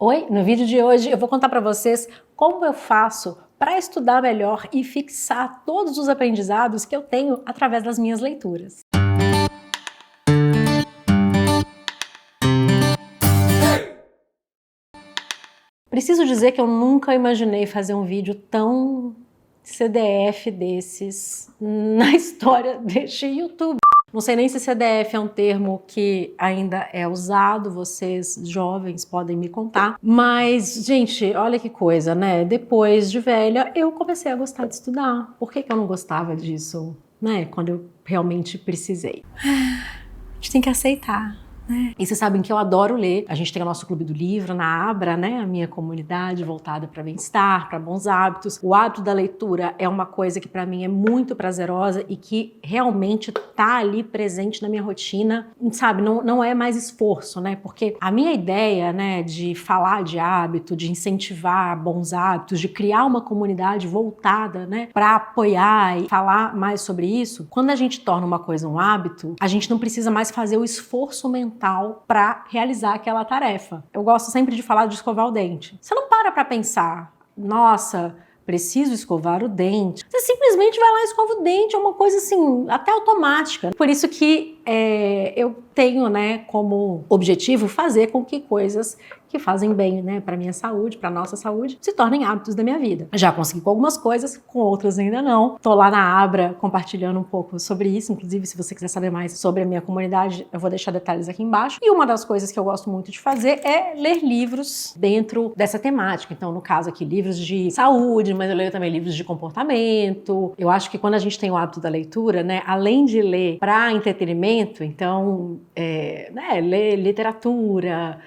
Oi, no vídeo de hoje eu vou contar para vocês como eu faço para estudar melhor e fixar todos os aprendizados que eu tenho através das minhas leituras. Preciso dizer que eu nunca imaginei fazer um vídeo tão CDF desses na história deste YouTube. Não sei nem se CDF é um termo que ainda é usado, vocês jovens podem me contar. Mas, gente, olha que coisa, né? Depois de velha, eu comecei a gostar de estudar. Por que eu não gostava disso, né? Quando eu realmente precisei. A gente tem que aceitar. E vocês sabem que eu adoro ler. A gente tem o nosso clube do livro na Abra, né? A minha comunidade voltada para bem-estar, para bons hábitos. O hábito da leitura é uma coisa que para mim é muito prazerosa e que realmente tá ali presente na minha rotina, sabe? Não é mais esforço, né? Porque a minha ideia, né, de falar de hábito, de incentivar bons hábitos, de criar uma comunidade voltada, né, para apoiar e falar mais sobre isso, quando a gente torna uma coisa um hábito, a gente não precisa mais fazer o esforço mental para realizar aquela tarefa. Eu gosto sempre de falar de escovar o dente. Você não para pensar, nossa, preciso escovar o dente. Você simplesmente vai lá e escova o dente, é uma coisa assim, até automática. Por isso que eu tenho, né, como objetivo fazer com que coisas que fazem bem, né, para minha saúde, para nossa saúde, se tornem hábitos da minha vida. Já consegui com algumas coisas, com outras ainda não. Tô lá na Abra compartilhando um pouco sobre isso, inclusive se você quiser saber mais sobre a minha comunidade, eu vou deixar detalhes aqui embaixo. E uma das coisas que eu gosto muito de fazer é ler livros dentro dessa temática. Então, no caso aqui, livros de saúde, mas eu leio também livros de comportamento. Eu acho que quando a gente tem o hábito da leitura, né, além de ler para entretenimento, então, né, ler literatura,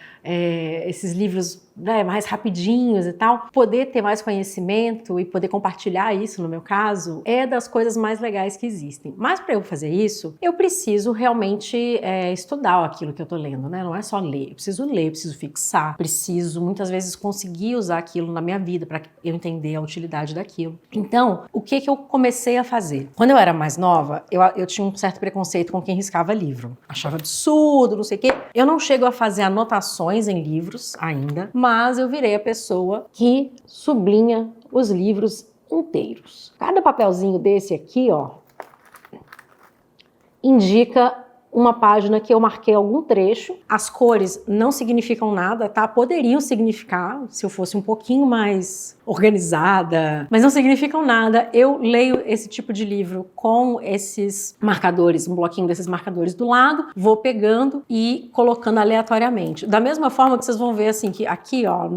esses livros, né, mais rapidinhos e tal, poder ter mais conhecimento e poder compartilhar isso, no meu caso, é das coisas mais legais que existem. Mas para eu fazer isso, eu preciso realmente estudar aquilo que eu tô lendo, né? Não é só ler, eu preciso fixar, preciso muitas vezes conseguir usar aquilo na minha vida para eu entender a utilidade daquilo. Então, o que eu comecei a fazer? Quando eu era mais nova, eu tinha um certo preconceito com quem riscava livro. Achava absurdo, não sei o quê. Eu não chego a fazer anotações em livros ainda, mas eu virei a pessoa que sublinha os livros inteiros. Cada papelzinho desse aqui, ó, indica uma página que eu marquei algum trecho. As cores não significam nada, tá? Poderiam significar, se eu fosse um pouquinho mais organizada, mas não significam nada. Eu leio esse tipo de livro com esses marcadores, um bloquinho desses marcadores do lado, vou pegando e colocando aleatoriamente. Da mesma forma que vocês vão ver assim, que aqui, ó,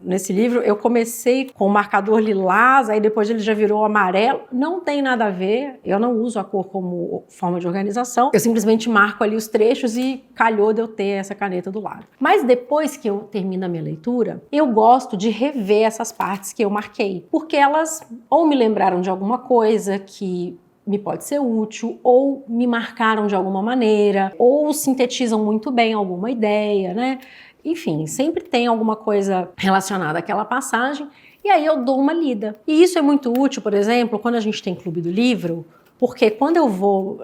nesse livro, eu comecei com o marcador lilás, aí depois ele já virou amarelo. Não tem nada a ver, eu não uso a cor como forma de organização. Eu simplesmente marco ali os trechos e calhou de eu ter essa caneta do lado. Mas depois que eu termino a minha leitura, eu gosto de rever essas partes que eu marquei, porque elas ou me lembraram de alguma coisa que me pode ser útil, ou me marcaram de alguma maneira, ou sintetizam muito bem alguma ideia, né? Enfim, sempre tem alguma coisa relacionada àquela passagem e aí eu dou uma lida. E isso é muito útil, por exemplo, quando a gente tem Clube do Livro, porque quando eu vou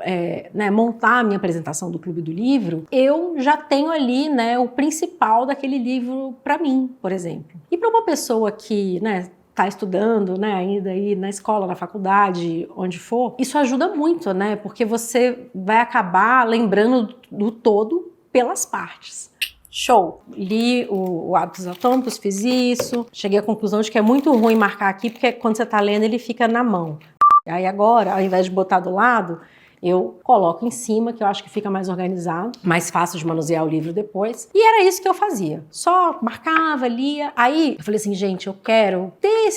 montar a minha apresentação do Clube do Livro, eu já tenho ali, né, o principal daquele livro para mim, por exemplo. E para uma pessoa que, né, está estudando, né, ainda aí na escola, na faculdade, onde for, isso ajuda muito, né, porque você vai acabar lembrando do todo pelas partes. Show! Li o Hábitos Atômicos, fiz isso, cheguei à conclusão de que é muito ruim marcar aqui, porque quando você está lendo ele fica na mão. Aí agora, ao invés de botar do lado, eu coloco em cima, que eu acho que fica mais organizado, mais fácil de manusear o livro depois. E era isso que eu fazia. Só marcava, lia. Aí eu falei assim, gente, eu quero ter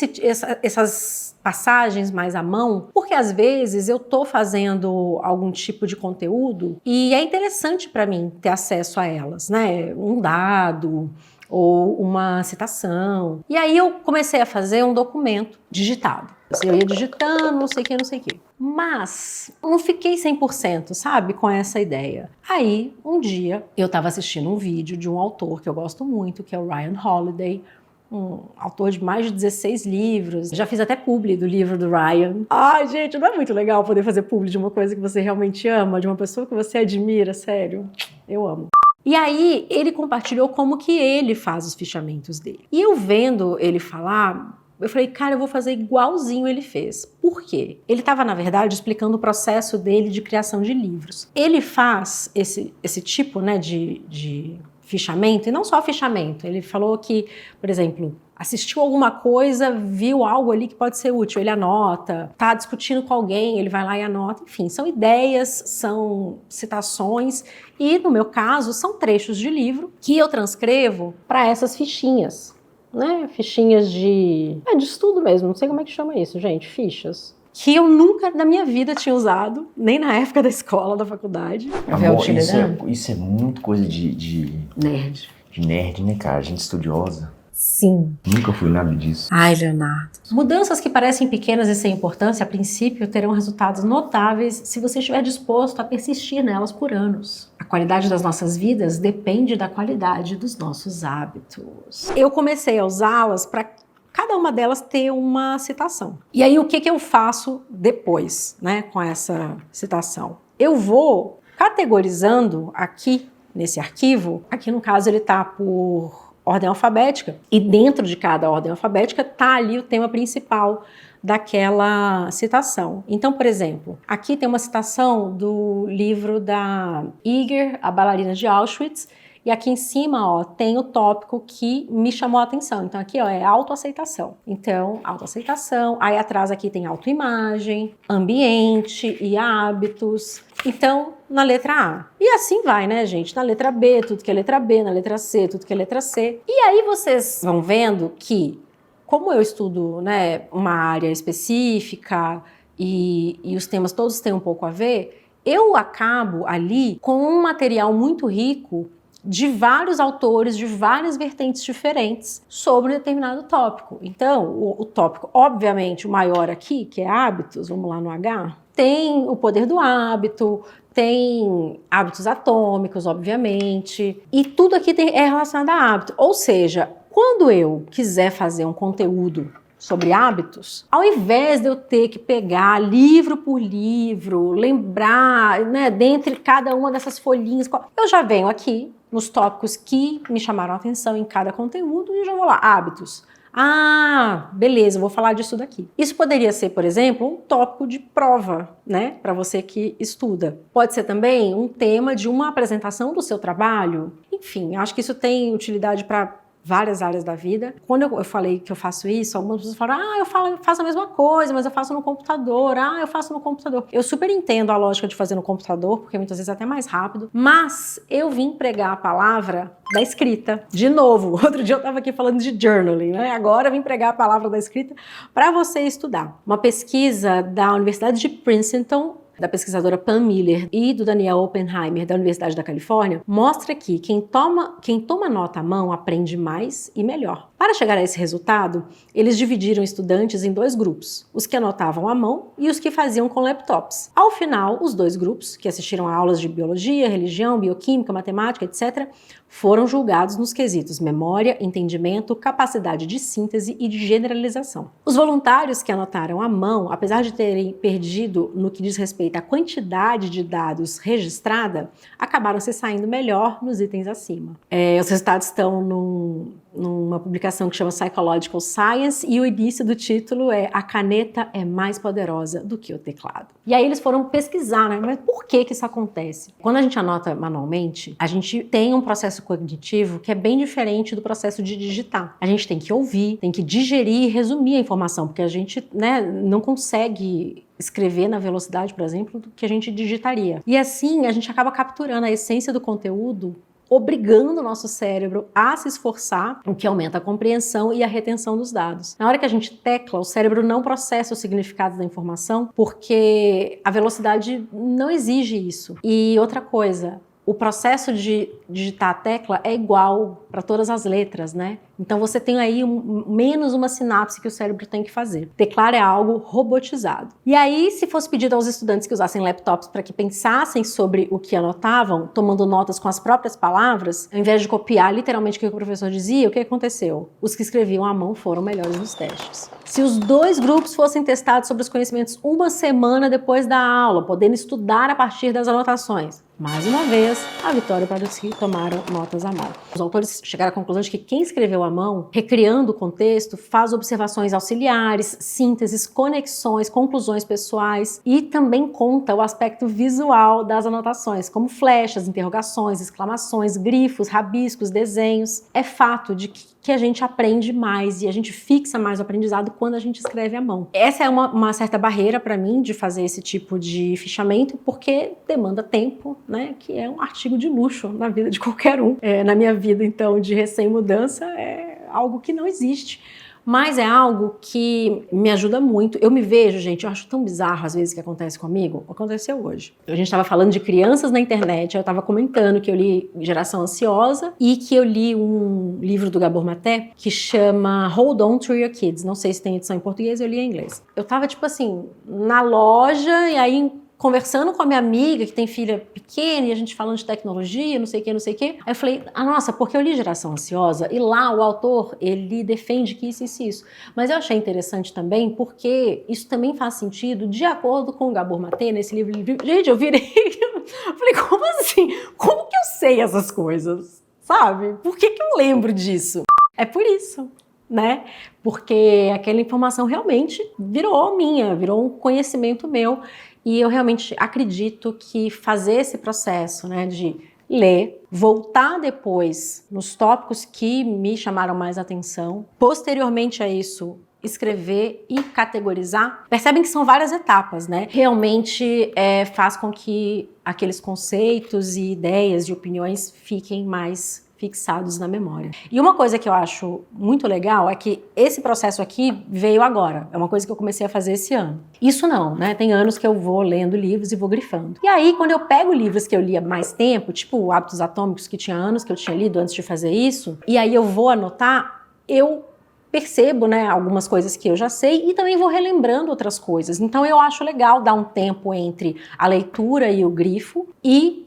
essas passagens mais à mão, porque às vezes eu tô fazendo algum tipo de conteúdo e é interessante para mim ter acesso a elas, né? Um dado ou uma citação. E aí eu comecei a fazer um documento digitado. Eu ia digitando, não sei o que. Mas não fiquei 100%, sabe, com essa ideia. Aí, um dia, eu estava assistindo um vídeo de um autor que eu gosto muito, que é o Ryan Holiday, um autor de mais de 16 livros. Já fiz até publi do livro do Ryan. Ai, gente, não é muito legal poder fazer publi de uma coisa que você realmente ama, de uma pessoa que você admira, sério? Eu amo. E aí ele compartilhou como que ele faz os fichamentos dele. E eu vendo ele falar, eu falei, cara, eu vou fazer igualzinho ele fez. Por quê? Ele estava, na verdade, explicando o processo dele de criação de livros. Ele faz esse tipo, né, de fichamento, e não só fichamento. Ele falou que, por exemplo, assistiu alguma coisa, viu algo ali que pode ser útil, ele anota, tá discutindo com alguém, ele vai lá e anota. Enfim, são ideias, são citações e, no meu caso, são trechos de livro que eu transcrevo para essas fichinhas, né? Fichinhas de estudo mesmo, não sei como é que chama isso, gente, fichas. Que eu nunca na minha vida tinha usado, nem na época da escola, da faculdade. Amor, isso é muito coisa de Nerd. De nerd, né, cara? Gente estudiosa. Sim. Nunca fui nada disso. Ai, Leonardo. Mudanças que parecem pequenas e sem importância, a princípio, terão resultados notáveis se você estiver disposto a persistir nelas por anos. A qualidade das nossas vidas depende da qualidade dos nossos hábitos. Eu comecei a usá-las para cada uma delas ter uma citação. E aí, o que eu faço depois, né, com essa citação? Eu vou categorizando aqui, nesse arquivo, aqui no caso ele está por ordem alfabética, e dentro de cada ordem alfabética está ali o tema principal daquela citação. Então, por exemplo, aqui tem uma citação do livro da Eger, A Bailarina de Auschwitz, e aqui em cima, ó, tem o tópico que me chamou a atenção. Então aqui, ó, é autoaceitação. Então, autoaceitação. Aí atrás aqui tem autoimagem, ambiente e hábitos. Então, na letra A. E assim vai, né, gente? Na letra B, tudo que é letra B. Na letra C, tudo que é letra C. E aí vocês vão vendo que, como eu estudo, né, uma área específica e os temas todos têm um pouco a ver, eu acabo ali com um material muito rico de vários autores, de várias vertentes diferentes sobre um determinado tópico. Então, o tópico, obviamente, o maior aqui, que é hábitos, vamos lá no H, tem o poder do hábito, tem hábitos atômicos, obviamente, e tudo aqui é relacionado a hábito. Ou seja, quando eu quiser fazer um conteúdo sobre hábitos, ao invés de eu ter que pegar livro por livro, lembrar, né, dentre cada uma dessas folhinhas, eu já venho aqui nos tópicos que me chamaram a atenção em cada conteúdo e já vou lá, hábitos. Ah, beleza, vou falar disso daqui. Isso poderia ser, por exemplo, um tópico de prova, né, para você que estuda. Pode ser também um tema de uma apresentação do seu trabalho. Enfim, acho que isso tem utilidade para várias áreas da vida. Quando eu falei que eu faço isso, algumas pessoas falaram, eu faço a mesma coisa, mas eu faço no computador. Eu faço no computador. Eu super entendo a lógica de fazer no computador, porque muitas vezes é até mais rápido, mas eu vim pregar a palavra da escrita. De novo, outro dia eu estava aqui falando de journaling, né? Agora eu vim pregar a palavra da escrita para você estudar. Uma pesquisa da Universidade de Princeton, da pesquisadora Pam Miller e do Daniel Oppenheimer, da Universidade da Califórnia, mostra que quem toma nota à mão aprende mais e melhor. Para chegar a esse resultado, eles dividiram estudantes em dois grupos, os que anotavam à mão e os que faziam com laptops. Ao final, os dois grupos, que assistiram a aulas de biologia, religião, bioquímica, matemática, etc., foram julgados nos quesitos memória, entendimento, capacidade de síntese e de generalização. Os voluntários que anotaram à mão, apesar de terem perdido no que diz respeito à quantidade de dados registrada, acabaram se saindo melhor nos itens acima. Os resultados estão numa publicação que chama Psychological Science e o início do título é A caneta é mais poderosa do que o teclado. E aí eles foram pesquisar, né? Mas por que isso acontece? Quando a gente anota manualmente, a gente tem um processo cognitivo que é bem diferente do processo de digitar. A gente tem que ouvir, tem que digerir e resumir a informação, porque a gente, né, não consegue escrever na velocidade, por exemplo, do que a gente digitaria. E assim, a gente acaba capturando a essência do conteúdo, obrigando o nosso cérebro a se esforçar, o que aumenta a compreensão e a retenção dos dados. Na hora que a gente tecla, o cérebro não processa o significado da informação, porque a velocidade não exige isso. E outra coisa, o processo de digitar a tecla é igual para todas as letras, né? Então você tem aí menos uma sinapse que o cérebro tem que fazer. Teclar é algo robotizado. E aí, se fosse pedido aos estudantes que usassem laptops para que pensassem sobre o que anotavam, tomando notas com as próprias palavras, ao invés de copiar literalmente o que o professor dizia, o que aconteceu? Os que escreviam à mão foram melhores nos testes. Se os dois grupos fossem testados sobre os conhecimentos uma semana depois da aula, podendo estudar a partir das anotações, Mais uma vez, a vitória para os que tomaram notas à mão. Os autores chegaram à conclusão de que quem escreveu à mão, recriando o contexto, faz observações auxiliares, sínteses, conexões, conclusões pessoais e também conta o aspecto visual das anotações, como flechas, interrogações, exclamações, grifos, rabiscos, desenhos. É fato de que a gente aprende mais e a gente fixa mais o aprendizado quando a gente escreve à mão. Essa é uma certa barreira para mim de fazer esse tipo de fichamento, porque demanda tempo, né, que é um artigo de luxo na vida de qualquer um. Na minha vida, então, de recém-mudança, é algo que não existe. Mas é algo que me ajuda muito. Eu me vejo, gente, eu acho tão bizarro às vezes que acontece comigo. Aconteceu hoje. A gente estava falando de crianças na internet, eu estava comentando que eu li Geração Ansiosa e que eu li um livro do Gabor Maté que chama Hold On To Your Kids. Não sei se tem edição em português, eu li em inglês. Eu tava, tipo assim, na loja e aí conversando com a minha amiga que tem filha pequena e a gente falando de tecnologia, não sei o que, não sei o que. Aí eu falei, nossa, porque eu li Geração Ansiosa e lá o autor, ele defende que isso, isso, isso. Mas eu achei interessante também porque isso também faz sentido de acordo com o Gabor Maté nesse livro. Gente, eu virei, eu falei, como assim? Como que eu sei essas coisas? Sabe? Por que eu lembro disso? É por isso, né? Porque aquela informação realmente virou minha, virou um conhecimento meu. E eu realmente acredito que fazer esse processo, né, de ler, voltar depois nos tópicos que me chamaram mais atenção, posteriormente a isso, escrever e categorizar, percebem que são várias etapas, né? Realmente faz com que aqueles conceitos e ideias e opiniões fiquem mais fixados na memória. E uma coisa que eu acho muito legal é que esse processo aqui veio agora. É uma coisa que eu comecei a fazer esse ano. Isso não, né? Tem anos que eu vou lendo livros e vou grifando. E aí, quando eu pego livros que eu li há mais tempo, tipo Hábitos Atômicos, que tinha anos que eu tinha lido antes de fazer isso, e aí eu vou anotar, eu percebo, né, algumas coisas que eu já sei e também vou relembrando outras coisas. Então eu acho legal dar um tempo entre a leitura e o grifo e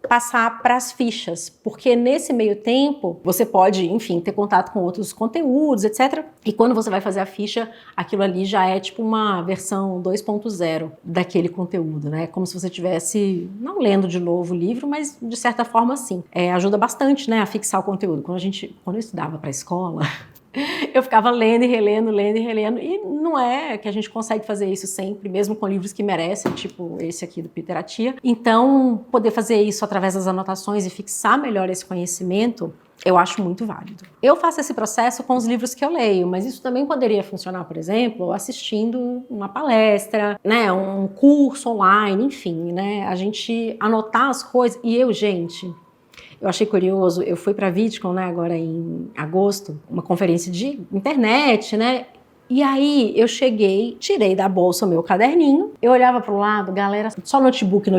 passar para as fichas, porque nesse meio tempo você pode, enfim, ter contato com outros conteúdos, etc. E quando você vai fazer a ficha, aquilo ali já é tipo uma versão 2.0 daquele conteúdo, né? Como se você estivesse, não lendo de novo o livro, mas de certa forma sim. Ajuda bastante, né, a fixar o conteúdo. Quando eu estudava para a escola, eu ficava lendo e relendo, e não é que a gente consegue fazer isso sempre, mesmo com livros que merecem, tipo esse aqui do Peter Attia. Então, poder fazer isso através das anotações e fixar melhor esse conhecimento, eu acho muito válido. Eu faço esse processo com os livros que eu leio, mas isso também poderia funcionar, por exemplo, assistindo uma palestra, né, um curso online, enfim, né, a gente anotar as coisas. E eu achei curioso, eu fui para a VidCon, né, agora em agosto, uma conferência de internet, né, e aí eu cheguei, tirei da bolsa o meu caderninho, eu olhava para o lado, galera, só notebook,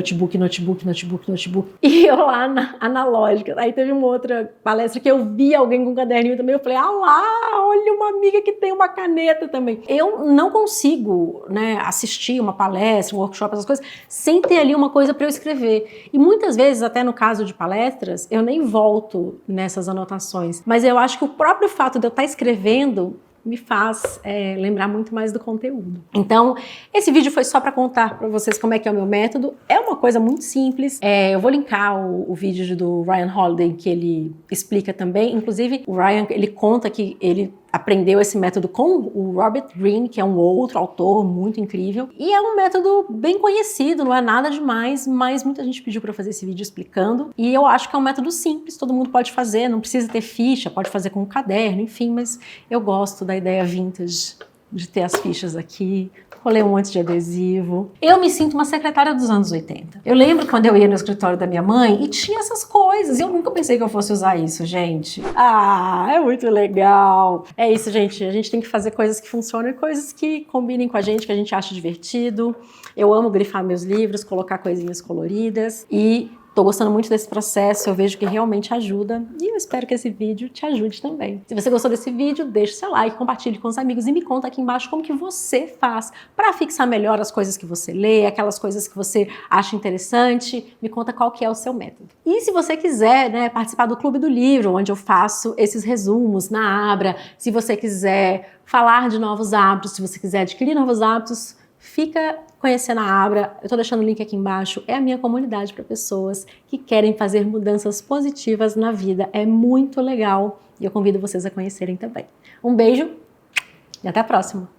e eu lá na analógica. Aí teve uma outra palestra que eu vi alguém com caderninho também, eu falei, olha uma amiga que tem uma caneta também. Eu não consigo, né, assistir uma palestra, um workshop, essas coisas, sem ter ali uma coisa para eu escrever. E muitas vezes, até no caso de palestras, eu nem volto nessas anotações, mas eu acho que o próprio fato de eu estar escrevendo me faz lembrar muito mais do conteúdo. Então, esse vídeo foi só para contar para vocês como é que é o meu método. É uma coisa muito simples. Eu vou linkar o vídeo do Ryan Holiday, que ele explica também. Inclusive, o Ryan, ele conta que ele aprendeu esse método com o Robert Greene, que é um outro autor muito incrível. E é um método bem conhecido, não é nada demais, mas muita gente pediu para eu fazer esse vídeo explicando. E eu acho que é um método simples, todo mundo pode fazer, não precisa ter ficha, pode fazer com um caderno, enfim, mas eu gosto da ideia vintage de ter as fichas aqui, colei um monte de adesivo. Eu me sinto uma secretária dos anos 80. Eu lembro quando eu ia no escritório da minha mãe e tinha essas coisas. Eu nunca pensei que eu fosse usar isso, gente. É muito legal. É isso, gente. A gente tem que fazer coisas que funcionam e coisas que combinem com a gente, que a gente acha divertido. Eu amo grifar meus livros, colocar coisinhas coloridas e tô gostando muito desse processo, eu vejo que realmente ajuda e eu espero que esse vídeo te ajude também. Se você gostou desse vídeo, deixa o seu like, compartilhe com os amigos e me conta aqui embaixo como que você faz para fixar melhor as coisas que você lê, aquelas coisas que você acha interessante, me conta qual que é o seu método. E se você quiser, né, participar do Clube do Livro, onde eu faço esses resumos na Abra, se você quiser falar de novos hábitos, se você quiser adquirir novos hábitos, fica conhecendo a Abra, eu tô deixando o link aqui embaixo, é a minha comunidade para pessoas que querem fazer mudanças positivas na vida, é muito legal e eu convido vocês a conhecerem também. Um beijo e até a próxima!